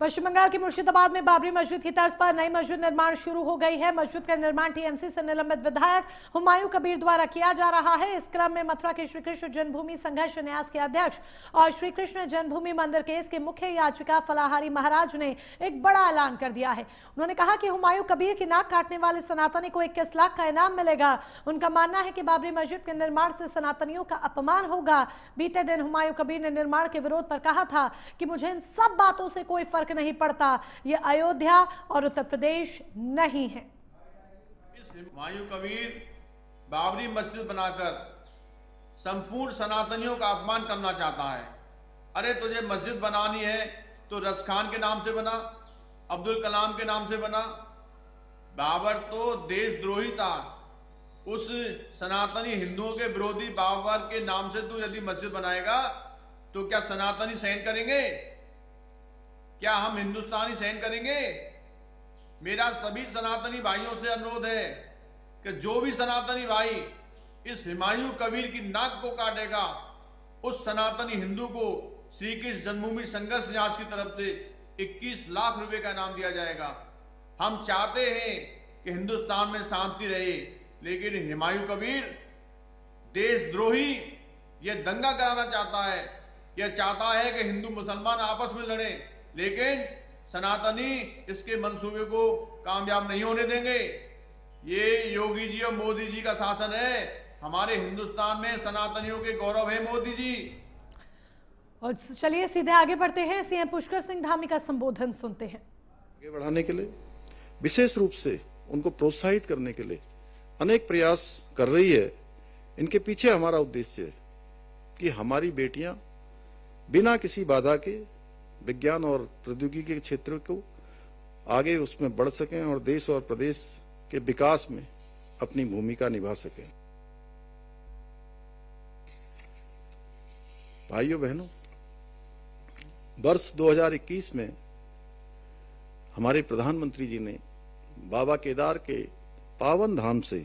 पश्चिम बंगाल के मुर्शिदाबाद में बाबरी मस्जिद की तर्ज पर नई मस्जिद निर्माण शुरू हो गई है। मस्जिद का निर्माण टीएमसी से निलंबित विधायक हुमायूं कबीर द्वारा किया जा रहा है। इस क्रम में मथुरा के श्री कृष्ण जन्मभूमि संघर्ष न्यास के अध्यक्ष और श्री कृष्ण जन्मभूमि मंदिर केस के मुख्य याचिका फलाहारी महाराज ने एक बड़ा ऐलान कर दिया है। उन्होंने कहा कि हुमायूं कबीर की नाक काटने वाले सनातनी को 21 लाख का इनाम मिलेगा। उनका मानना है कि बाबरी मस्जिद के निर्माण से सनातनियों का अपमान होगा। बीते दिन हुमायूं कबीर ने निर्माण के विरोध पर कहा था कि मुझे इन सब बातों से कोई फर्क नहीं पड़ता, ये अयोध्या और उत्तर प्रदेश नहीं है। हुमायूं कबीर बाबरी मस्जिद बनाकर संपूर्ण सनातनियों का अपमान करना चाहता है। अरे तुझे मस्जिद बनानी है तो रस खान के नाम से बना, अब्दुल कलाम के नाम से बना। बाबर तो देशद्रोही था। उस सनातनी हिंदुओं के विरोधी बाबर के नाम से तू यदि मस्जिद बनाएगा तो क्या सनातनी सहन करेंगे? क्या हम हिंदुस्तानी सहन करेंगे? मेरा सभी सनातनी भाइयों से अनुरोध है कि जो भी सनातनी भाई इस हुमायूं कबीर की नाक को काटेगा, उस सनातनी हिंदू को श्री कृष्ण जन्मभूमि संघर्ष न्यास की तरफ से 21 लाख रुपए का इनाम दिया जाएगा। हम चाहते हैं कि हिंदुस्तान में शांति रहे, लेकिन हुमायूं कबीर देशद्रोही ये दंगा कराना चाहता है। यह चाहता है कि हिंदू मुसलमान आपस में लड़े, लेकिन सनातनी इसके मंसूबे को कामयाब नहीं होने देंगे। ये योगी जी और मोदी जी का शासन है। हमारे हिंदुस्तान में सनातनियों के गौरव है मोदी जी। और चलिए सीधे आगे बढ़ते हैं। सीएम पुष्कर सिंह धामी का संबोधन सुनते हैं। आगे बढ़ाने के लिए, विशेष रूप से उनको प्रोत्साहित करने के लिए अनेक प्रयास कर रही है। इनके पीछे हमारा उद्देश्य है कि हमारी बेटियां बिना किसी बाधा के विज्ञान और प्रौद्योगिकी के क्षेत्र को आगे उसमें बढ़ सकें और देश और प्रदेश के विकास में अपनी भूमिका निभा सकें। भाइयों बहनों, वर्ष 2021 में हमारे प्रधानमंत्री जी ने बाबा केदार के पावन धाम से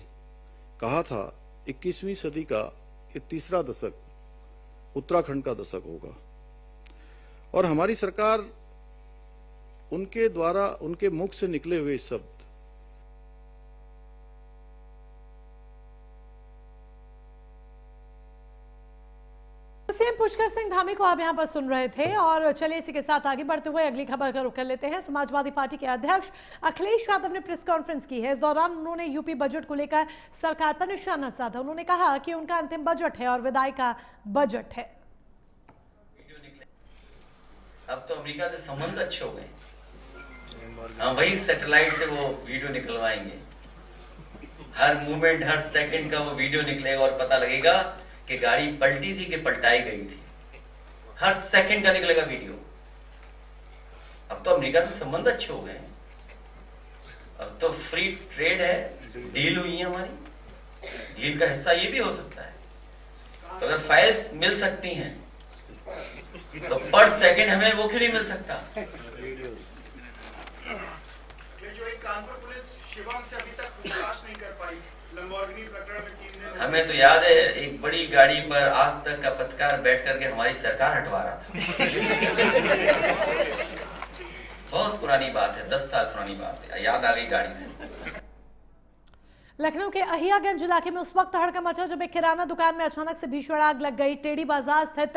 कहा था 21वीं सदी का ये तीसरा दशक उत्तराखंड का दशक होगा, और हमारी सरकार उनके द्वारा उनके मुख से निकले हुए शब्द सीएम पुष्कर सिंह धामी को आप यहां पर सुन रहे थे। और चलिए इसी के साथ आगे बढ़ते हुए अगली खबर का रुख कर लेते हैं। समाजवादी पार्टी के अध्यक्ष अखिलेश यादव ने प्रेस कॉन्फ्रेंस की है। इस दौरान उन्होंने यूपी बजट को लेकर सरकार पर निशाना साधा। उन्होंने कहा कि उनका अंतिम बजट है और विदाई का बजट है। अब तो अमेरिका से संबंध अच्छे हो गए। हाँ, वही सैटेलाइट से वो वीडियो निकलवाएंगे। हर मूवमेंट, हर सेकंड का वो वीडियो निकलेगा और पता लगेगा कि गाड़ी पलटी थी कि पलटाई गई थी। हर सेकंड का निकलेगा वीडियो। अब तो अमेरिका से संबंध अच्छे हो गए। अब तो फ्री ट्रेड है, डील हुई है हमारी। डील का हिस्सा ये भी हो सकता है। तो अगर फाइल्स मिल सकती हैं तो पर सेकंड हमें वो क्यों नहीं मिल सकता? ये जो एक कानपुर पुलिस शिवांग से अभी तक पूछताछ नहीं कर पाई, लंबोर्गिनी प्रकरण में 3 दिन। हमें तो याद है एक बड़ी गाड़ी पर आज तक का पत्रकार बैठ करके हमारी सरकार हटवा रहा था। बहुत पुरानी बात है, 10 साल पुरानी बात है। याद आ गई गाड़ी से। लखनऊ के अहियागंज इलाके में उस वक्त हड़कंप मचा जब एक किराना दुकान में अचानक से भीषण आग लग गई। टेढ़ी बाजार स्थित